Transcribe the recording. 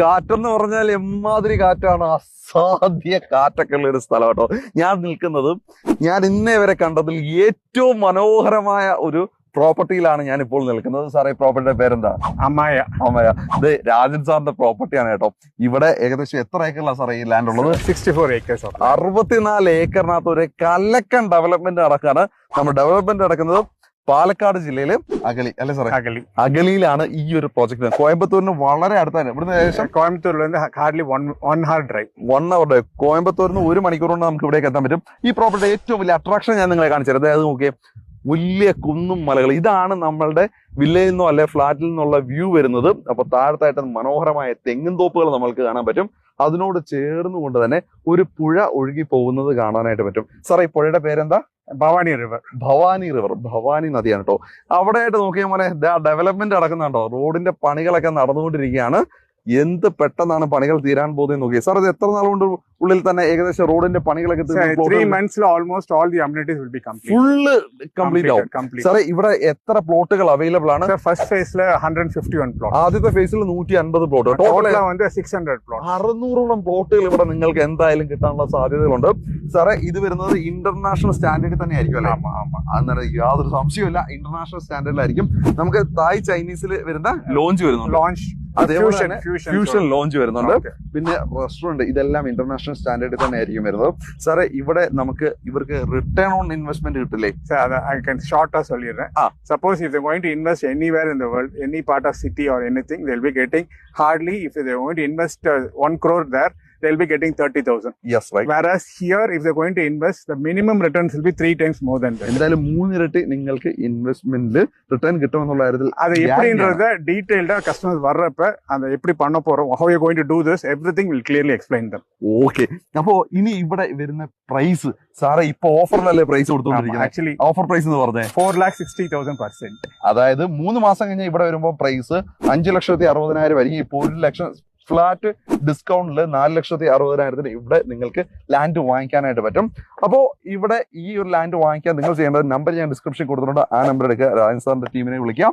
കാറ്റെന്ന് പറഞ്ഞാൽ എമ്മാതിരി കാറ്റാണ്, അസാധ്യ കാറ്റൊക്കെ ഉള്ള ഒരു സ്ഥലം കേട്ടോ. ഞാൻ ഇന്നേ വരെ കണ്ടതിൽ ഏറ്റവും മനോഹരമായ ഒരു പ്രോപ്പർട്ടിയിലാണ് ഞാൻ ഇപ്പോൾ നിൽക്കുന്നത്. സാറേ, ഈ പ്രോപ്പർട്ടിയുടെ പേരെന്താ? അമ്മായ. ഇത് രാജൻ സാറിന്റെ പ്രോപ്പർട്ടിയാണ് കേട്ടോ. ഇവിടെ ഏകദേശം എത്ര ഏക്കറിലാണ് സാറേ ഈ ലാൻഡ് ഉള്ളത്? 64 acres. 64 ഏക്കറിനകത്ത് ഒരു കലക്കൻ ഡെവലപ്മെന്റ് നടക്കാണ്. നമ്മൾ ഡെവലപ്മെന്റ് നടക്കുന്നത് പാലക്കാട് ജില്ലയില് അഗളി അല്ലെ സാറേ? അഗളിയിലാണ് ഈ ഒരു പ്രോജക്ട്. കോയമ്പത്തൂരിന് വളരെ അടുത്താണ്. ഇവിടുന്ന് ഏകദേശം കോയമ്പത്തൂരിൽ hardly 1 hour drive. 1 hour drive. കോയമ്പത്തൂരിന് 1 മണിക്കൂർ കൊണ്ട് നമുക്ക് ഇവിടേക്ക് എത്താൻ പറ്റും. ഈ പ്രോപ്പർട്ടി ഏറ്റവും വലിയ അട്രാക്ഷൻ ഞാൻ നിങ്ങളെ കാണിച്ചത്, അതായത് നോക്കിയേ, വലിയ കുന്നും മലകൾ. ഇതാണ് നമ്മളുടെ വില്ലയിൽ നിന്നോ അല്ലെ ഫ്ലാറ്റിൽ നിന്നുള്ള വ്യൂ വരുന്നത്. അപ്പൊ താഴത്തായിട്ട് മനോഹരമായ തെങ്ങിൻ തോപ്പുകൾ നമ്മൾക്ക് കാണാൻ പറ്റും. അതിനോട് ചേർന്നുകൊണ്ട് തന്നെ ഒരു പുഴ ഒഴുകി പോകുന്നത് കാണാനായിട്ട് പറ്റും. സാറേ, ഈ പുഴയുടെ പേരെന്താ? ഭവാനി റിവർ. ഭവാനി നദിയാണ് കേട്ടോ. അവിടെ ആയിട്ട് നോക്കിയാൽ മോനെ ഡെവലപ്മെന്റ് നടക്കുന്നുണ്ടോ? റോഡിന്റെ പണികളൊക്കെ നടന്നുകൊണ്ടിരിക്കുകയാണ്. എന്ത് പെട്ടെന്നാണ് പണികൾ തീരാൻ പോകുന്നത് നോക്കിയത്. സാർ, ഇത് എത്ര നാളുകൊണ്ട് ഉള്ളിൽ തന്നെ ഏകദേശം റോഡിന്റെ പണികളൊക്കെ 3 months almost all the amenities will be complete. Full complete ആവും. സാറേ, ഇവിടെ എത്ര പ്ലോട്ടുകൾ അവൈലബിൾ ആണ്? ഫസ്റ്റ് ഫേസിൽ 151 പ്ലോട്ട്. ആദ്യത്തെ ഫേസിൽ 150 പ്ലോട്ട്. Total 600 plot. 600ഓളം പ്ലോട്ടുകൾ ഇവിടെ നിങ്ങൾക്ക് എന്തായാലും കിട്ടാനുള്ള സാധ്യതകളുണ്ട്. സാറേ, ഇത് വരുന്നത് ഇന്റർനാഷണൽ സ്റ്റാൻഡേർഡിൽ തന്നെ ആയിരിക്കും അല്ലേ? അന്നേരം യാതൊരു സംശയമില്ല, ഇന്റർനാഷണൽ സ്റ്റാൻഡേർഡിലായിരിക്കും. നമുക്ക് തായ് ചൈനീസിൽ വരുന്ന ലോഞ്ച് വരുന്നുണ്ട്. അതേപോലെ തന്നെ ഫ്യൂഷൻ ലോഞ്ച് വരുന്നുണ്ട്. പിന്നെ റെസ്റ്റോറന്റ്, ഇതെല്ലാം ഇന്റർനാഷണൽ സ്റ്റാൻഡേർഡിൽ തന്നെ ആയിരിക്കും വരുന്നത്. സാറേ, ഇവിടെ ഇവർക്ക് റിട്ടേൺ ഓൺ ഇൻവെസ്റ്റ്മെന്റ് കിട്ടില്ലേ? ഷോർട്ടാ சொல்லிடுறேன். Suppose if they're going to invest anywhere in the world, any part of city or anything, they'll be getting hardly, if they're going to invest 1 crore there, they'll be getting 30,000. Yes, right. Whereas here, if they're going to invest, the minimum returns will be 3 times more than that. എന്തായാലും 3 ഇരട്ടി നിങ്ങൾക്ക് ഇൻവെസ്റ്റ്മെന്റിൽ return കിട്ടുമെന്നുള്ള കാര്യത്തിൽ അത് എപ്പടിன்றத ഡീറ്റെയിൽഡാ customers വர்றப்ப അത് എപ്പടി பண்ண പോறோம், how you going to do this, everything will clearly explain them. Okay. അപ്പോ ഇനി ഇവിടെ വരുന്ന പ്രൈസ്, സാറേ ഇപ്പൊ ഓഫറിലല്ലേ പ്രൈസ് കൊടുത്തോണ്ടിരിക്കുന്നത്? ആക്ച്വലി ഓഫർ പ്രൈസ് എന്ന് പറഞ്ഞേ 4,60,000%. അതായത് 3 മാസം കഴിഞ്ഞാൽ ഇവിടെ വരുമ്പോൾ പ്രൈസ് 5,60,60,000 ആയിരിക്കും. ഇപ്പോൾ 1 ലക്ഷം ഫ്ലാറ്റ് ഡിസ്കൗണ്ടിൽ 4,60,60,000 ഇവിടെ നിങ്ങൾക്ക് ലാൻഡ് വാങ്ങിക്കാനായിട്ട് പറ്റും. അപ്പോൾ ഇവിടെ ഈ ഒരു ലാൻഡ് വാങ്ങിക്കാൻ നിങ്ങൾ ചെയ്യേണ്ടത്, നമ്പർ ഞാൻ ഡിസ്ക്രിപ്ഷൻ കൊടുത്തിട്ടുണ്ട്. ആ നമ്പർ എടുക്കുക, രാജൻ സാറിന്റെ ടീമിനെ വിളിക്കാം.